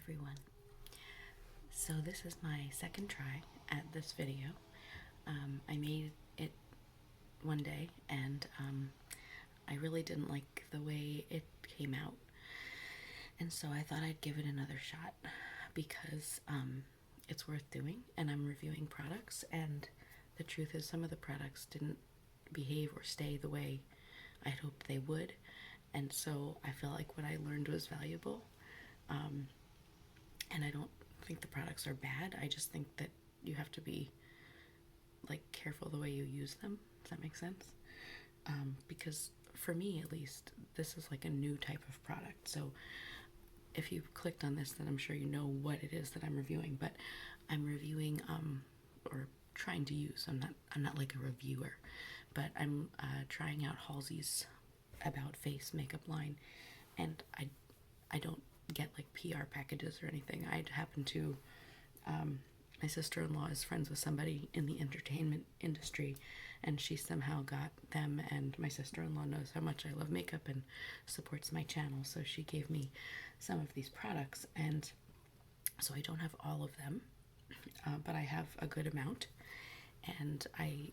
everyone. So this is my second try at this video. I made it one day and I really didn't like the way it came out. And so I thought I'd give it another shot because it's worth doing, and I'm reviewing products, and the truth is some of the products didn't behave or stay the way I'd hoped they would. And so I felt like what I learned was valuable. And I don't think the products are bad. I just think that you have to be like careful the way you use them. Does that make sense? Because for me at least, this is like a new type of product. So if you've clicked on this, then I'm sure you know what it is that I'm reviewing. But I'm reviewing or trying to use. I'm not like a reviewer, but I'm trying out Halsey's About Face makeup line, and I don't get like PR packages or anything. I happen to my sister-in-law is friends with somebody in the entertainment industry, and she somehow got them, and my sister-in-law knows how much I love makeup and supports my channel, so she gave me some of these products. And so I don't have all of them, but I have a good amount, and I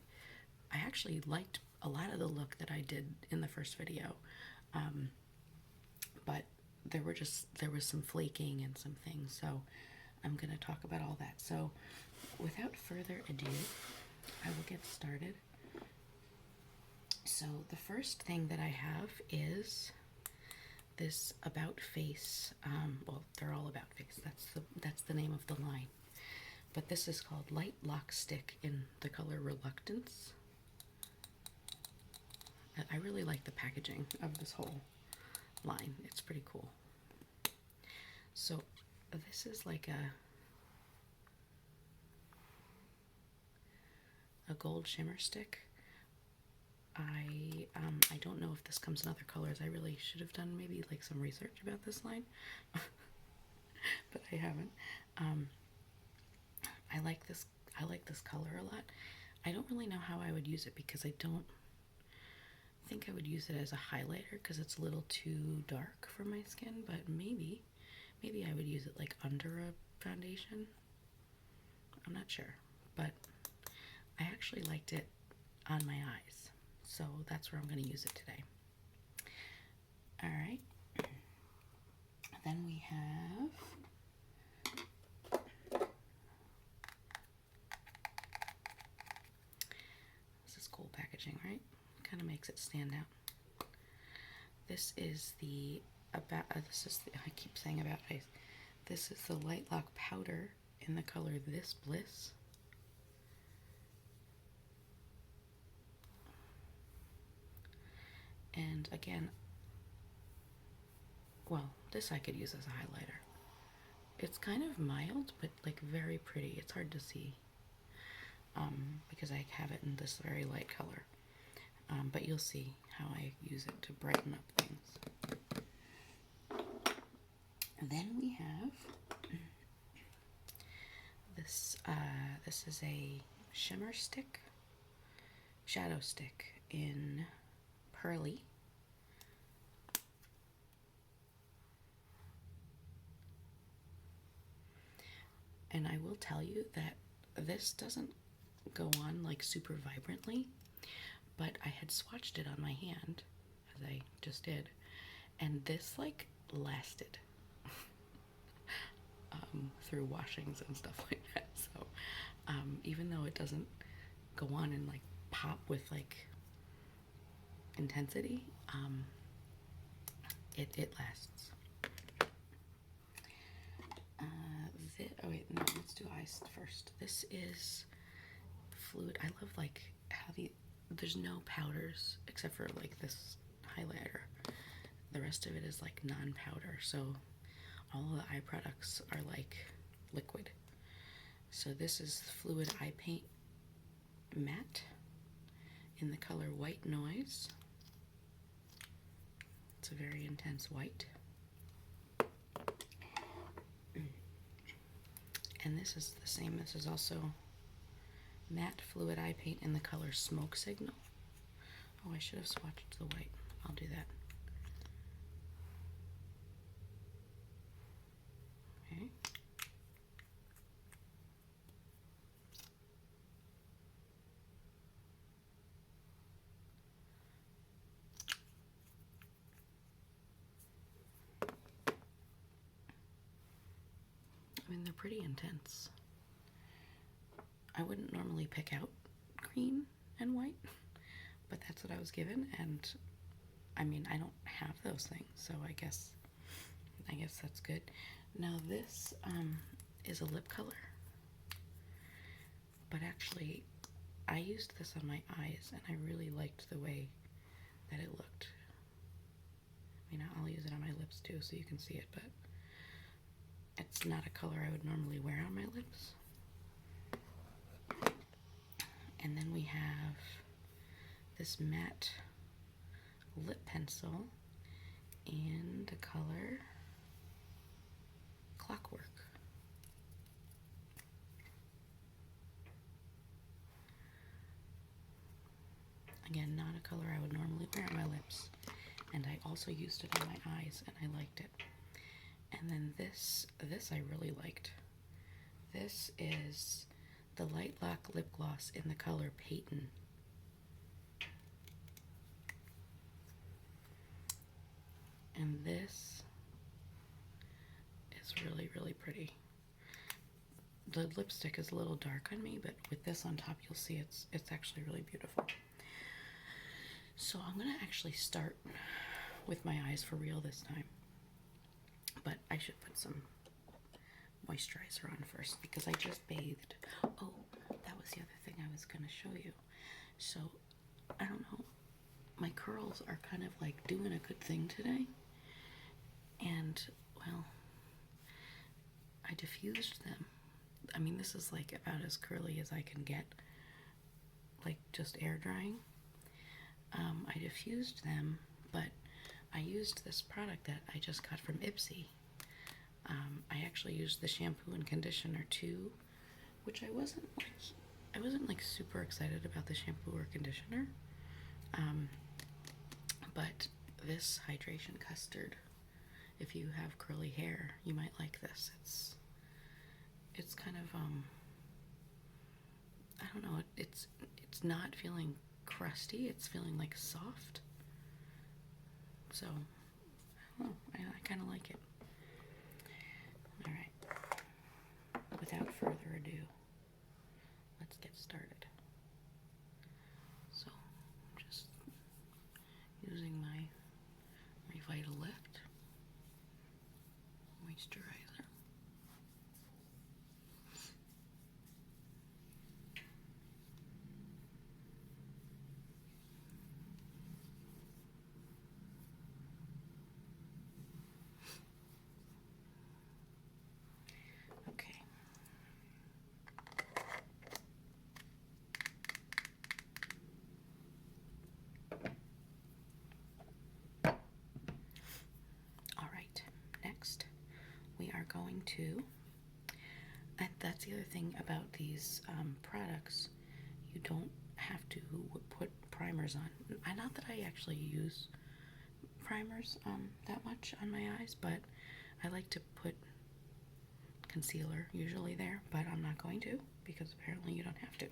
actually liked a lot of the look that I did in the first video, but there was some flaking and some things, so I'm going to talk about all that. So without further ado, I will get started. So the first thing that I have is this About Face, well, they're all About Face, that's the name of the line, but this is called Light Lock Stick in the color Reluctance. I really like the packaging of this whole line. It's pretty cool. So this is like a gold shimmer stick. I don't know if this comes in other colors. I really should have done maybe like some research about this line, but I haven't. I like this color a lot. I don't really know how I would use it because I don't think I would use it as a highlighter because it's a little too dark for my skin, but maybe I would use it like under a foundation. I'm not sure, but I actually liked it on my eyes, so that's where I'm going to use it today. All right. Then we have this is cool packaging, right? Kind of makes it stand out. This is the I keep saying About Face. This is the Light Lock powder in the color This Bliss. And again, well, this I could use as a highlighter. It's kind of mild, but like very pretty. It's hard to see because I have it in this very light color. But you'll see how I use it to brighten up things. And then we have this. This is a shimmer stick, shadow stick in Pearly. And I will tell you that this doesn't go on like super vibrantly, but I had swatched it on my hand, as I just did, and this like lasted through washings and stuff like that. So even though it doesn't go on and like pop with like intensity, it lasts. Oh wait, no, let's do eyes first. This is fluid. I love like how there's no powders except for like this highlighter. The rest of it is like non-powder, so all of the eye products are like liquid. So this is Fluid Eye Paint Matte in the color White Noise. It's a very intense white. And this is the same. This is also matte fluid eye paint in the color Smoke Signal. Oh, I should have swatched the white. I'll do that. Okay. I mean, they're pretty intense. I wouldn't normally pick out green and white, but that's what I was given, and I mean, I don't have those things, so I guess that's good. Now this is a lip color, but actually I used this on my eyes and I really liked the way that it looked. I mean, I'll use it on my lips too so you can see it, but it's not a color I would normally wear on my lips. And then we have this matte lip pencil in the color Clockwork. Again, not a color I would normally wear on my lips. And I also used it on my eyes and I liked it. And then this I really liked. This is the Light Lock lip gloss in the color Peyton. And this is really, really pretty. The lipstick is a little dark on me, but with this on top, you'll see it's actually really beautiful. So I'm gonna actually start with my eyes for real this time. But I should put some moisturizer on first because I just bathed. Oh, that was the other thing I was gonna show you. So, I don't know, my curls are kind of like doing a good thing today. And, well, I diffused them. I mean, this is like about as curly as I can get, like just air drying. I diffused them, but I used this product that I just got from Ipsy. I actually used the shampoo and conditioner too, which I wasn't like super excited about the shampoo or conditioner. But this hydration custard, if you have curly hair, you might like this. It's kind of I don't know, it's not feeling crusty, it's feeling like soft. So, oh, I kind of like it. All right, without further ado, let's get started. So, I'm just using my Vitalift moisturizer. Okay. All right, next we are going to, and that's the other thing about these products, you don't have to put primers on. Not that I actually use primers that much on my eyes, but I like to put concealer usually there, but I'm not going to because apparently you don't have to.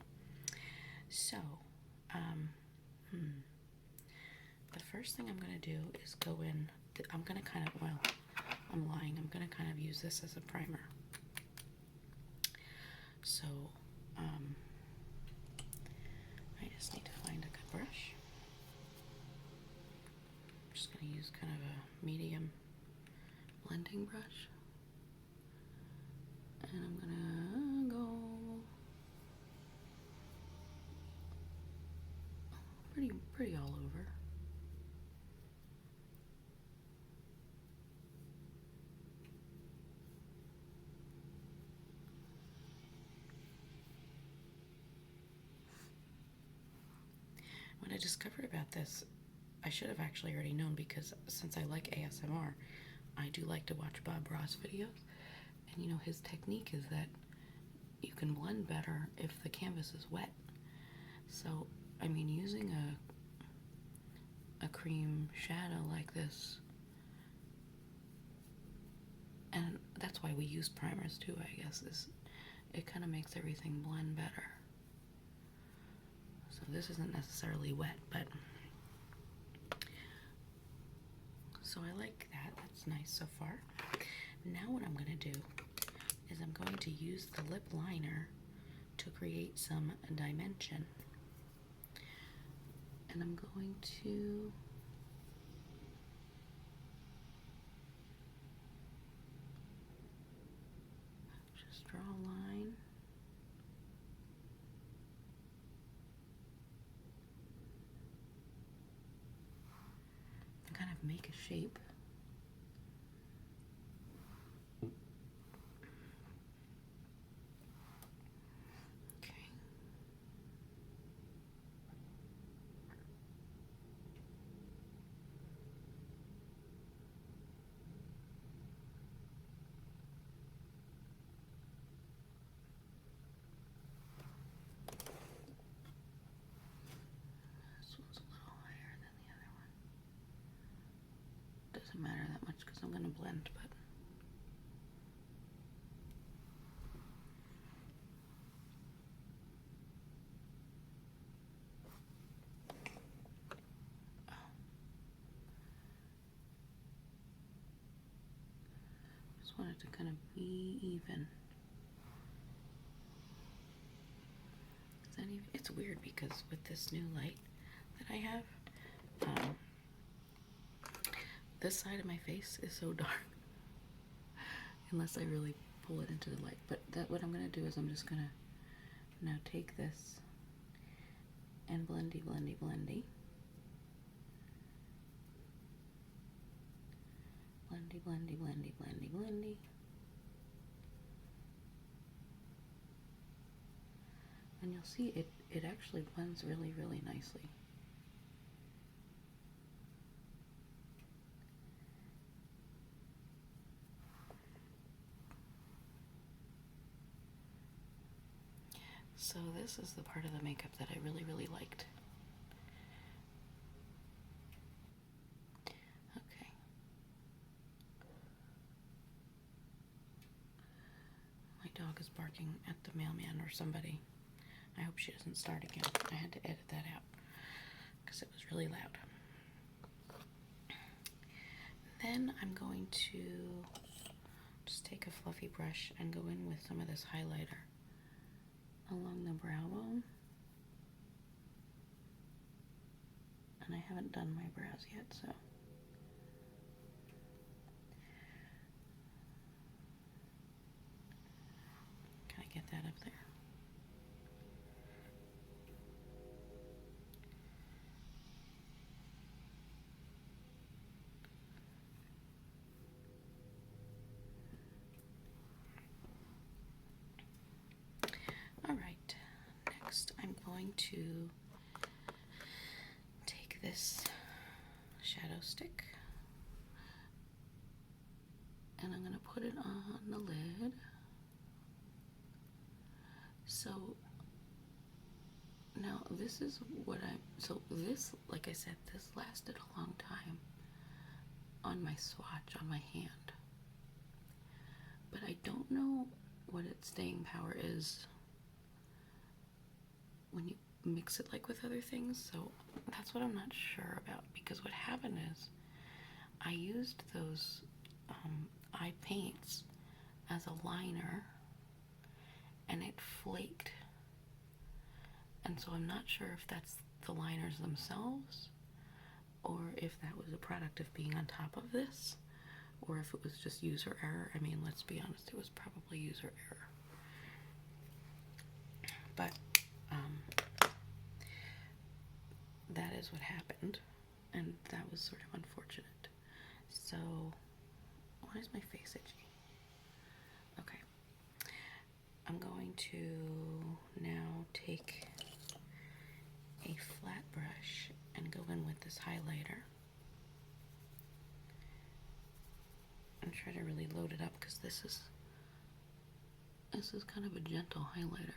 So, the first thing I'm going to do is go in, I'm going to kind of, well, I'm lying, I'm going to kind of use this as a primer. So, I just need to find a good brush. I'm just going to use kind of a medium blending brush. And I'm going to go pretty all over. What I discovered about this, I should have actually already known because since I like ASMR, I do like to watch Bob Ross videos. And you know, his technique is that you can blend better if the canvas is wet. So, I mean, using a cream shadow like this, and that's why we use primers too, I guess, is it kind of makes everything blend better. So this isn't necessarily wet, but so I like that. That's nice so far. Now what I'm gonna do is I'm going to use the lip liner to create some dimension. And I'm going to just draw a line. And kind of make a shape. Doesn't matter that much because I'm going to blend, but just wanted to kind of be even. Is that even? It's weird because with this new light that I have, this side of my face is so dark unless I really pull it into the light. But what I'm going to do is I'm just going to now take this and blendy, blendy, blendy. Blendy, blendy, blendy, blendy, blendy. And you'll see it actually blends really, really nicely. So this is the part of the makeup that I really, really liked. Okay. My dog is barking at the mailman or somebody. I hope she doesn't start again. I had to edit that out because it was really loud. Then I'm going to just take a fluffy brush and go in with some of this highlighter along the brow bone. And I haven't done my brows yet, so. Can I get that up there? All right, next I'm going to take this shadow stick and I'm going to put it on the lid. So now this is what so this, like I said, this lasted a long time on my swatch on my hand. But I don't know what its staying power is when you mix it like with other things, so that's what I'm not sure about, because what happened is I used those eye paints as a liner and it flaked, and so I'm not sure if that's the liners themselves or if that was a product of being on top of this or if it was just user error. I mean, let's be honest, it was probably user error, but that is what happened, and that was sort of unfortunate. So, why is my face itchy? Okay, I'm going to now take a flat brush and go in with this highlighter and try to really load it up, because this is kind of a gentle highlighter.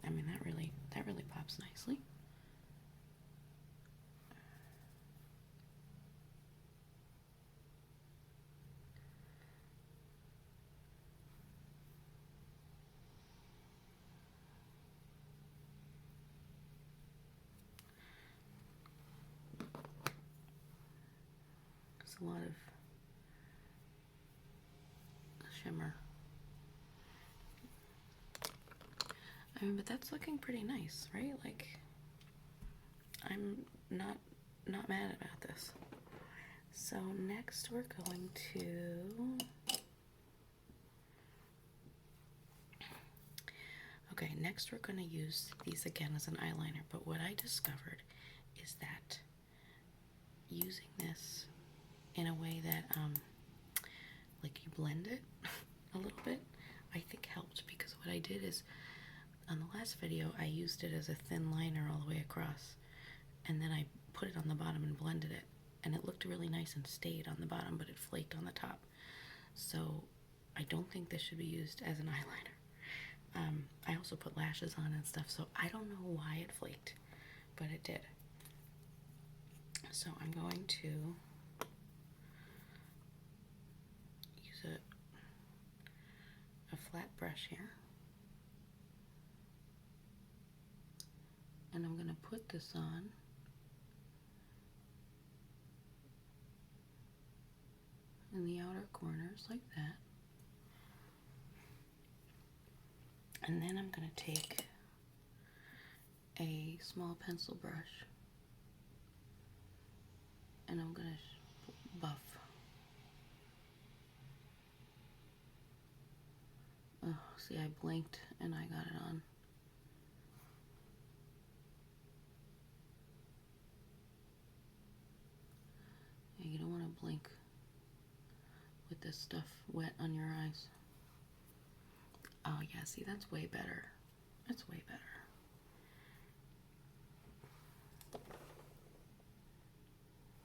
I mean, that really popped maps nicely. There's a lot of shimmer. I mean, but that's looking pretty nice, right? Like, I'm not mad about this. So next we're going to... Okay, next we're going to use these again as an eyeliner, but what I discovered is that using this in a way that, like you blend it a little bit, I think helped, because what I did is, on the last video, I used it as a thin liner all the way across, and then I put it on the bottom and blended it, and it looked really nice and stayed on the bottom, but it flaked on the top. So I don't think this should be used as an eyeliner. I also put lashes on and stuff, so I don't know why it flaked, but it did. So I'm going to use a flat brush here, and I'm going to put this on in the outer corners like that. And then I'm going to take a small pencil brush and I'm going to buff. Oh, see, I blinked and I got it on. Yeah, you don't want to blink with this stuff wet on your eyes. Oh yeah, see, that's way better. That's way better.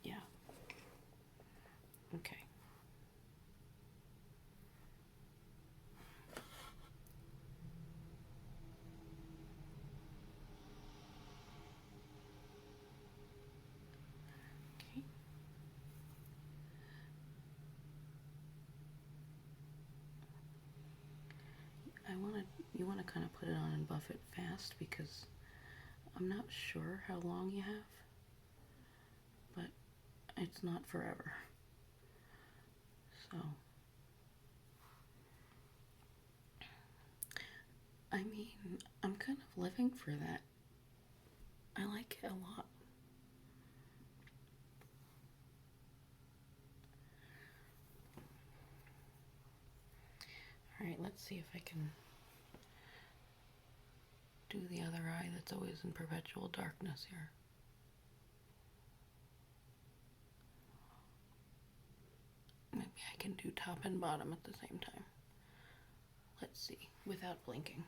Yeah. Okay. Okay. You want to kind of put it on and buff it fast, because I'm not sure how long you have, but it's not forever. So, I mean, I'm kind of living for that. I like it a lot. Alright, let's see if I can do the other eye that's always in perpetual darkness here. Maybe I can do top and bottom at the same time. Let's see, without blinking.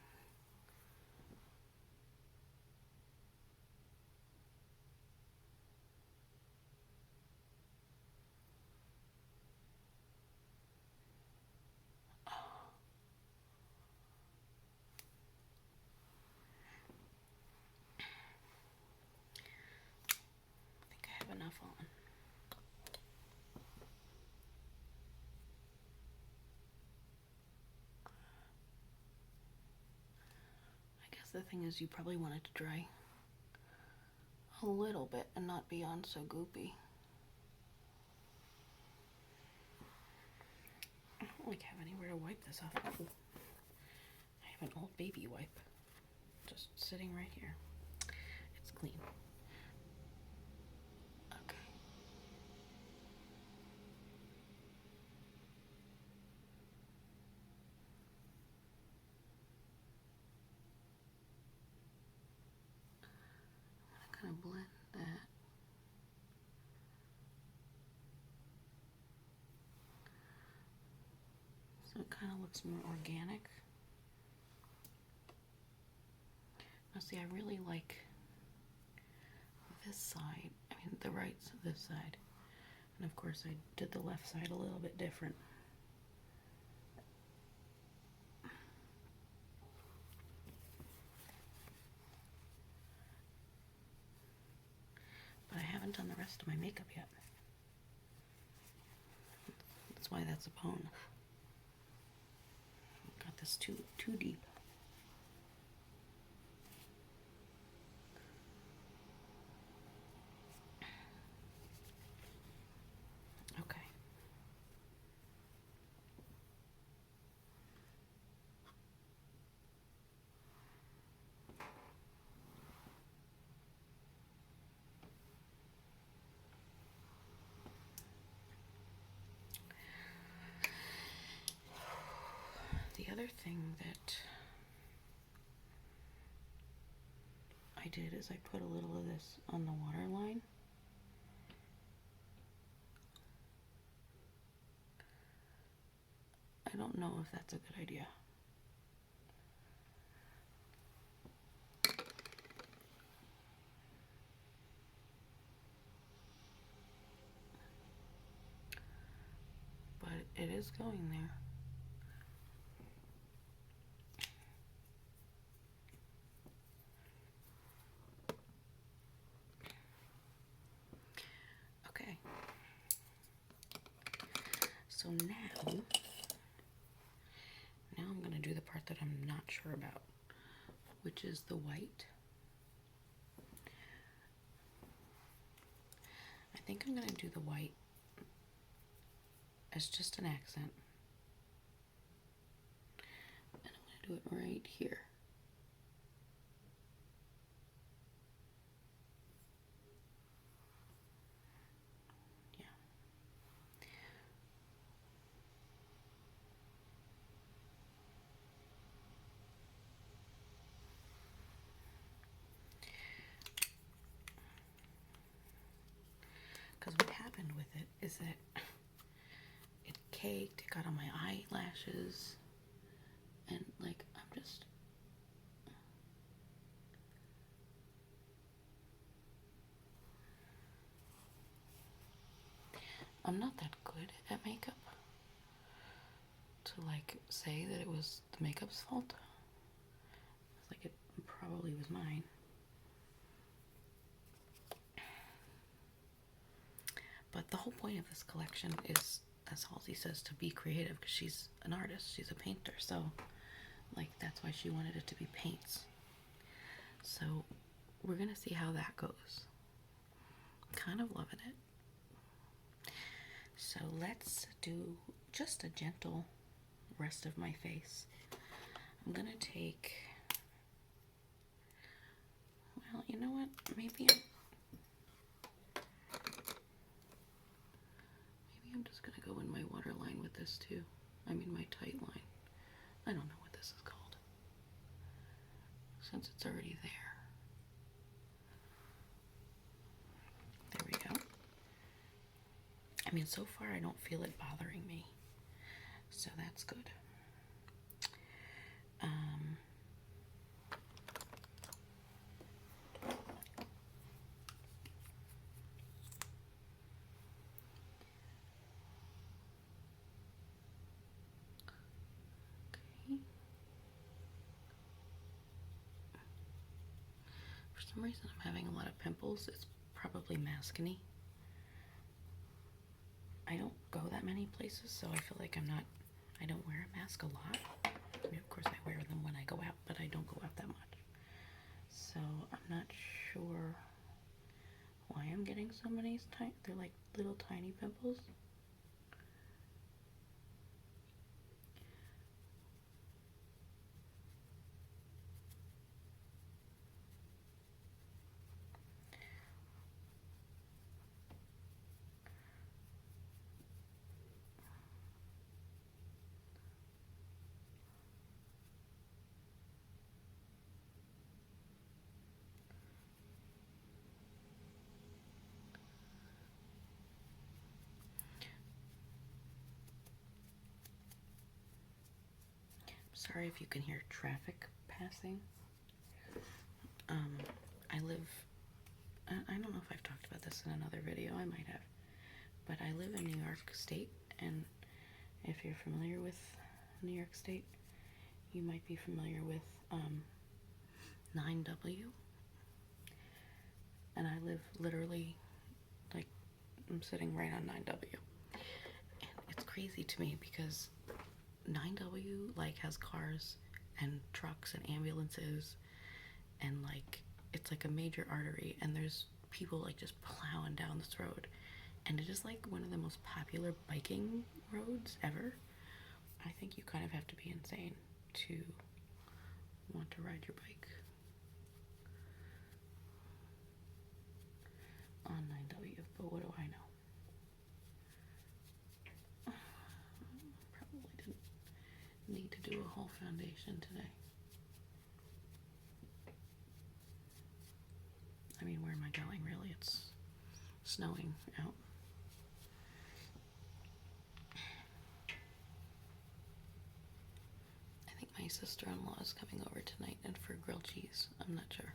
Enough on. I guess the thing is, you probably want it to dry a little bit and not be on so goopy. I don't like have anywhere to wipe this off. Oh, I have an old baby wipe just sitting right here. It's clean. Kind of blend that. So it kind of looks more organic. Now see, I really like this side. I mean, the right's this side. And of course I did the left side a little bit different. rest of my makeup yet. That's why that's a bonus. Got this too deep. Okay. The other thing that I did is I put a little of this on the waterline. I don't know if that's a good idea. But it is going there. Okay. So now I'm going to do the part that I'm not sure about, which is the white. I think I'm going to do the white as just an accent. And I'm going to do it right here. Yeah. Because what happened with it is that it caked, it got on my eyelashes, and like I'm not that good at makeup to like say that it was the makeup's fault. It's like it probably was mine. But the whole point of this collection is, as Halsey says, to be creative, because she's an artist, she's a painter, so like that's why she wanted it to be paints. So we're gonna see how that goes. Kind of loving it. So let's do just a gentle rest of my face. I'm gonna take, well, you know what, maybe I'm just gonna go in my waterline with this too. I mean my tight line. I don't know what this is called, since it's already there. There we go. I mean, so far I don't feel it bothering me, so that's good. Okay. For some reason I'm having a lot of pimples. It's probably maskne. I don't go that many places, so I feel like I don't wear a mask a lot. I mean, of course I wear them when I go out, but I don't go out that much. So I'm not sure why I'm getting so many they're like little tiny pimples. Sorry if you can hear traffic passing. I don't know if I've talked about this in another video, I might have, but I live in New York State, and if you're familiar with New York State, you might be familiar with 9W, and I live literally like I'm sitting right on 9W. And it's crazy to me because 9W like has cars and trucks and ambulances, and like it's like a major artery, and there's people like just plowing down this road, and it is like one of the most popular biking roads ever. I think you kind of have to be insane to want to ride your bike on 9W, but what do I know? Probably didn't need to do a whole foundation today. I mean, where am I going, really? It's snowing out. I think my sister-in-law is coming over tonight and for grilled cheese. I'm not sure.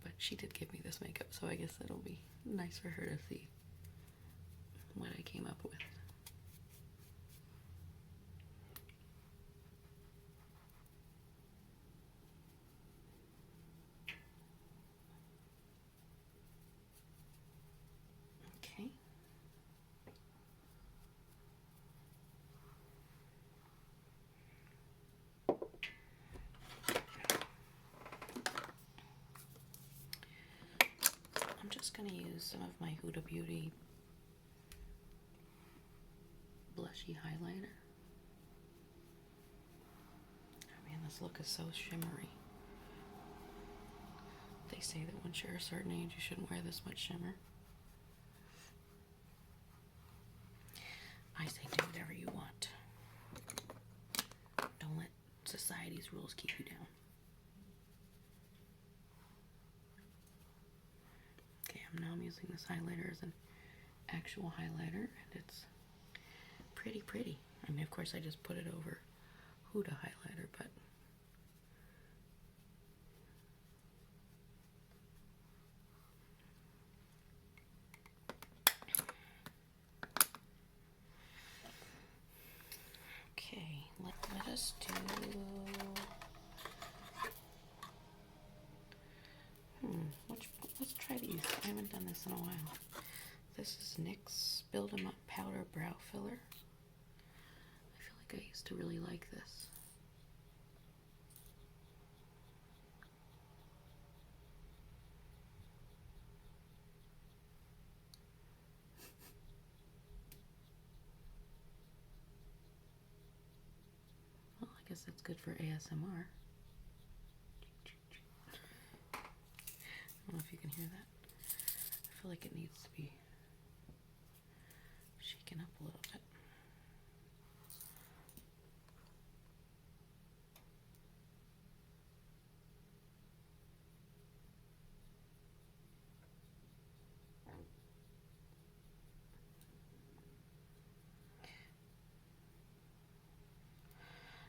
But she did give me this makeup, so I guess it'll be nice for her to see what I came up with. Okay. I'm just going to use some of my Huda Beauty blushy highlighter. Oh man, this look is so shimmery. They say that once you're a certain age, you shouldn't wear this much shimmer. I say do whatever you want. Don't let society's rules keep you down. Okay, now I'm using this highlighter as an actual highlighter, and it's pretty pretty. I mean, of course, I just put it over Huda highlighter, but okay, let us do let's try these. I haven't done this in a while. This is NYX Build 'em Up Powder Brow Filler. I feel like I used to really like this. Well, I guess that's good for ASMR. I don't know if you can hear that. I feel like it needs to be shaken up a little bit.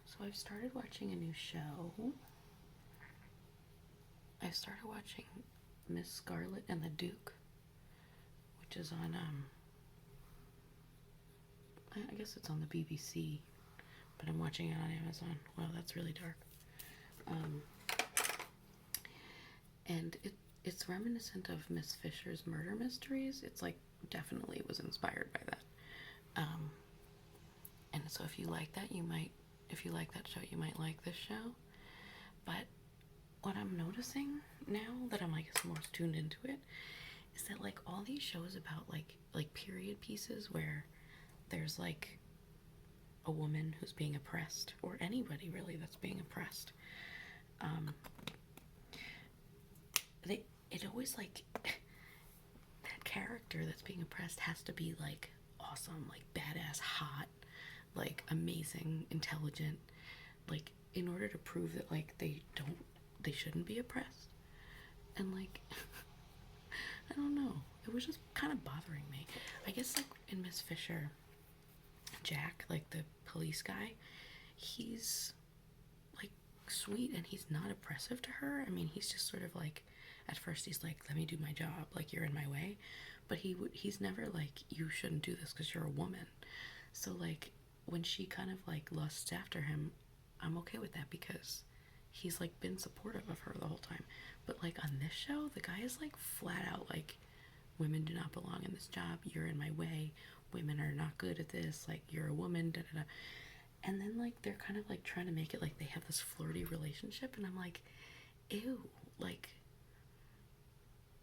So I've started watching a new show. I started watching Miss Scarlet and the Duke, which is on, I guess it's on the BBC, but I'm watching it on Amazon. Wow, that's really dark. And it's reminiscent of Miss Fisher's murder mysteries. It's like definitely was inspired by that. And so if you like that, if you like that show, you might like this show. But what I'm noticing now that I'm like more tuned into it is that like all these shows about like period pieces where there's like a woman who's being oppressed, or anybody really that's being oppressed, it always like that character that's being oppressed has to be like awesome, like badass, hot, like amazing, intelligent, like in order to prove that like they shouldn't be oppressed. And like I don't know, it was just kind of bothering me. I guess like in Miss Fisher, Jack, like the police guy, he's like sweet and he's not oppressive to her. I mean, he's just sort of like, at first he's like, let me do my job, like you're in my way, but he's never like, you shouldn't do this because you're a woman. So like when she kind of like lusts after him, I'm okay with that because he's like been supportive of her the whole time. But like on this show, the guy is like flat out like women do not belong in this job. You're in my way. Women are not good at this. Like, you're a woman, da da da. And then, like, they're kind of, like, trying to make it like they have this flirty relationship. And I'm like, ew. Like,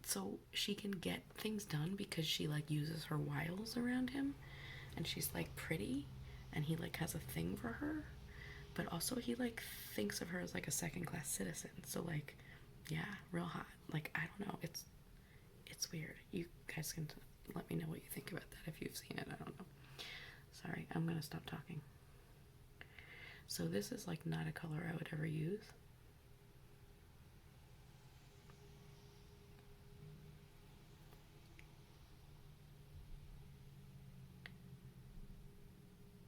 so she can get things done because she, like, uses her wiles around him. And she's, like, pretty. And he, like, has a thing for her. But also he, like, thinks of her as, like, a second-class citizen. So, like, yeah, real hot. Like, I don't know. It's weird. You guys can let me know what you think about that if you've seen it. I don't know. Sorry, I'm gonna stop talking. So this is, like, not a color I would ever use.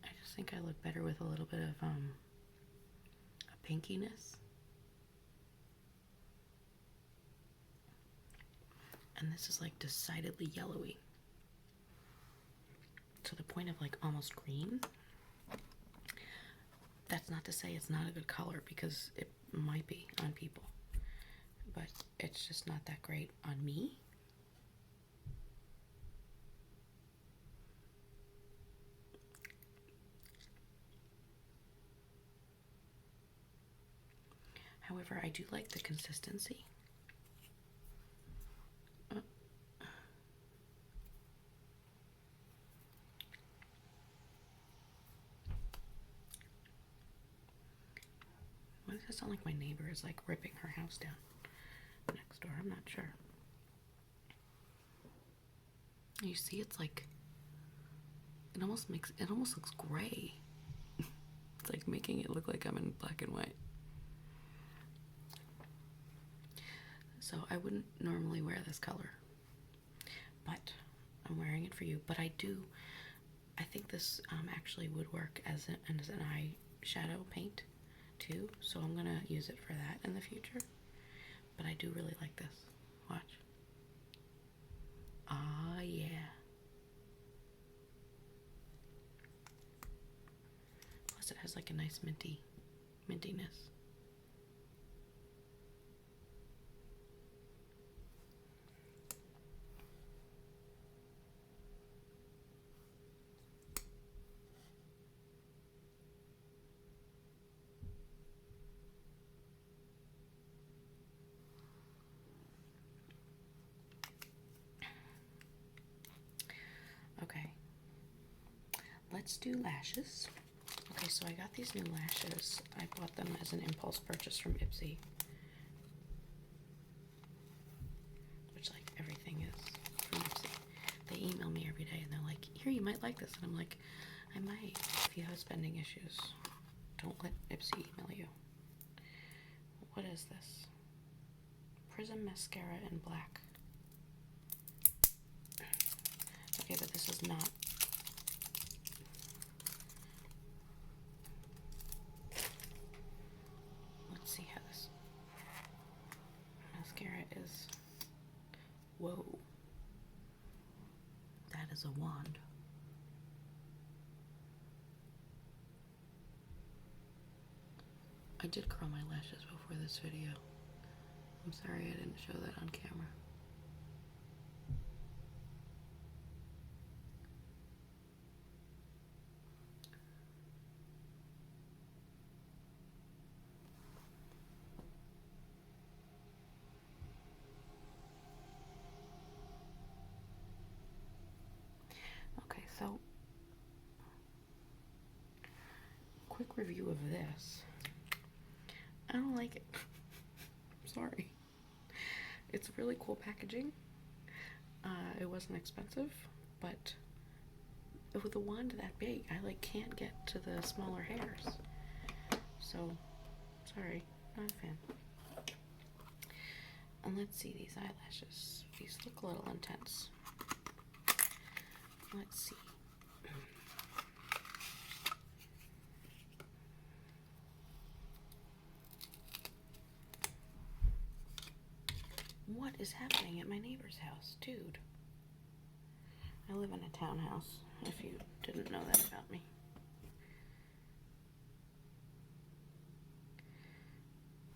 I just think I look better with a little bit of a pinkiness. And this is, like, decidedly yellowy. To the point of, like, almost green. That's not to say it's not a good color, because it might be on people. But it's just not that great on me. However, I do like the consistency. Why does it sound like my neighbor is, like, ripping her house down next door? I'm not sure. You see, it's like, it almost looks gray. It's like making it look like I'm in black and white. So I wouldn't normally wear this color, but I'm wearing it for you. But I think this actually would work as an eyeshadow paint too. So I'm gonna use it for that in the future. But I do really like this. Watch. Ah, yeah. Plus it has, like, a nice mintiness. Okay, let's do lashes. Okay, so I got these new lashes. I bought them as an impulse purchase from Ipsy, which, like, everything is from Ipsy. They email me every day and they're like, here, you might like this. And I'm like, I might. If you have spending issues, don't let Ipsy email you. What is this? Prism Mascara in black. Okay, but this is not. Let's see how this mascara is. Whoa. That is a wand. I did curl my lashes before this video. I'm sorry I didn't show that on camera. Okay, so quick review of this. I don't like it. Sorry. It's really cool packaging. It wasn't expensive, but with a wand that big, I, like, can't get to the smaller hairs. So, sorry, not a fan. And let's see these eyelashes. These look a little intense. Let's see. What is happening at my neighbor's house? Dude. I live in a townhouse, if you didn't know that about me.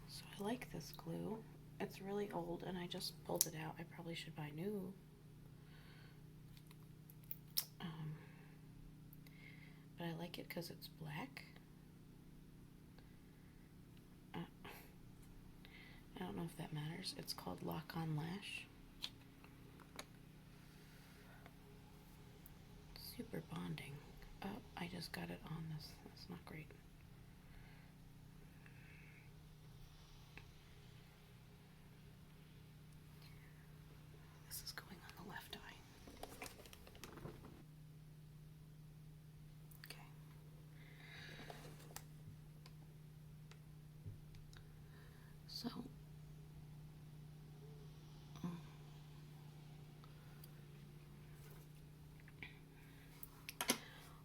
So I like this glue. It's really old and I just pulled it out. I probably should buy new. but I like it because it's black. I don't know if that matters. It's called Lock On Lash. Super bonding. Oh, I just got it on this. That's not great. This is going on the left eye. Okay. So,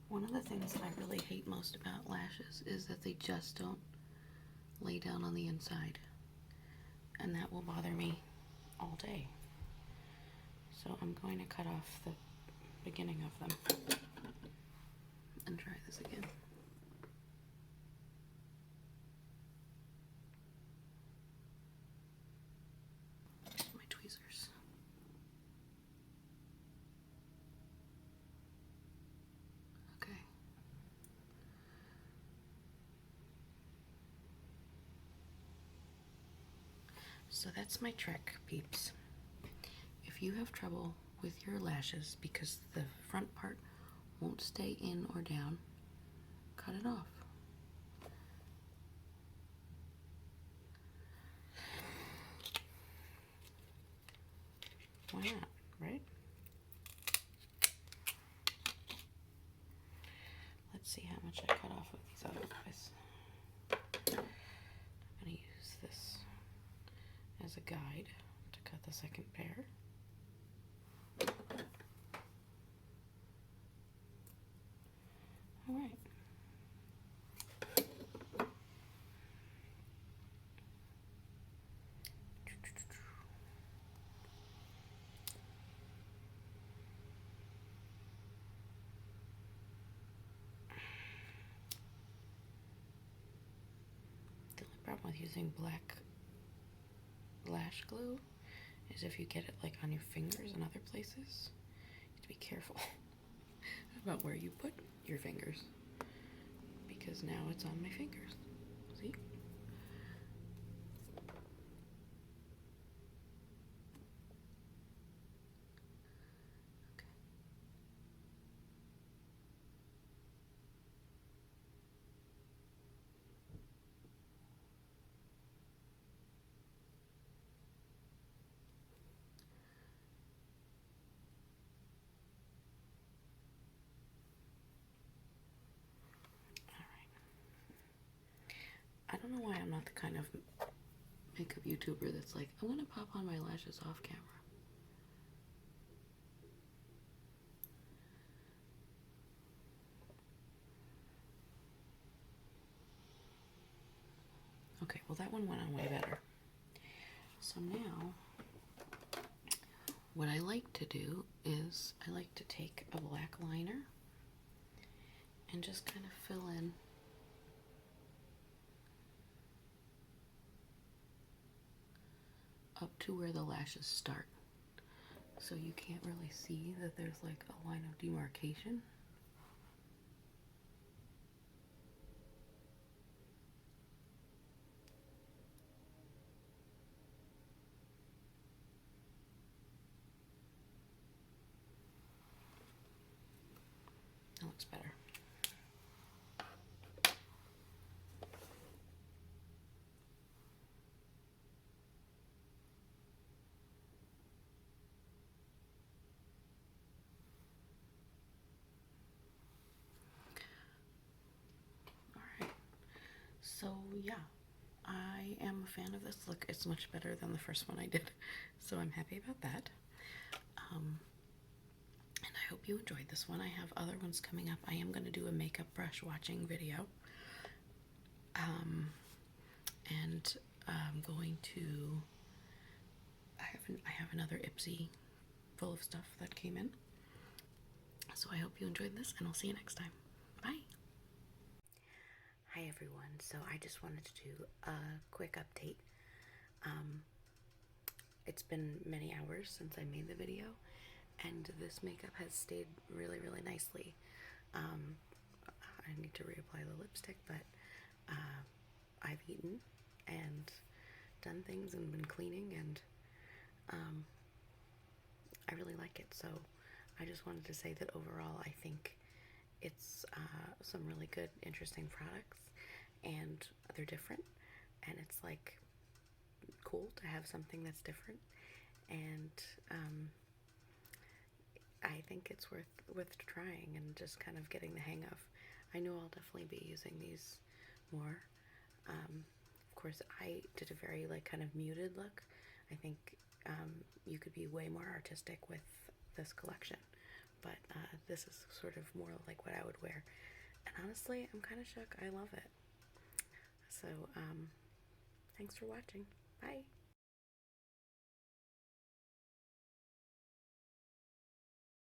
one of the things I really hate most about lashes is that they just don't lay down on the inside. And that will bother me all day. So I'm going to cut off the beginning of them and try this again. My tweezers. Okay. So that's my trick, peeps. If you have trouble with your lashes because the front part won't stay in or down, cut it off. Why not, right? Let's see how much I cut off of these other guys. I'm going to use this as a guide to cut the second pair. All right. The only problem with using black lash glue is if you get it like on your fingers and other places, you have to be careful about where you put your fingers, because now it's on my fingers. See? Okay. I don't know why I'm not the kind of makeup YouTuber that's like, I'm gonna pop on my lashes off camera. Okay, well that one went on way better. So now, what I like to do is I like to take a black liner and just kind of fill in up to where the lashes start. So you can't really see that there's like a line of demarcation. That looks better. So yeah, I am a fan of this look. It's much better than the first one I did, so I'm happy about that. And I hope you enjoyed this one. I have other ones coming up. I am going to do a makeup brush watching video. And I'm going to, I have another Ipsy full of stuff that came in. So I hope you enjoyed this, and I'll see you next time. Bye. Hi everyone. So I just wanted to do a quick update. It's been many hours since I made the video, and this makeup has stayed really, really nicely. I need to reapply the lipstick, but I've eaten and done things and been cleaning, and I really like it. So I just wanted to say that overall I think it's some really good, interesting products, and they're different, and it's like cool to have something that's different, and I think it's worth trying and just kind of getting the hang of. I know I'll definitely be using these more. Of course, I did a very like kind of muted look. I think you could be way more artistic with this collection, but this is sort of more like what I would wear. And honestly, I'm kind of shook. I love it. So, thanks for watching. Bye.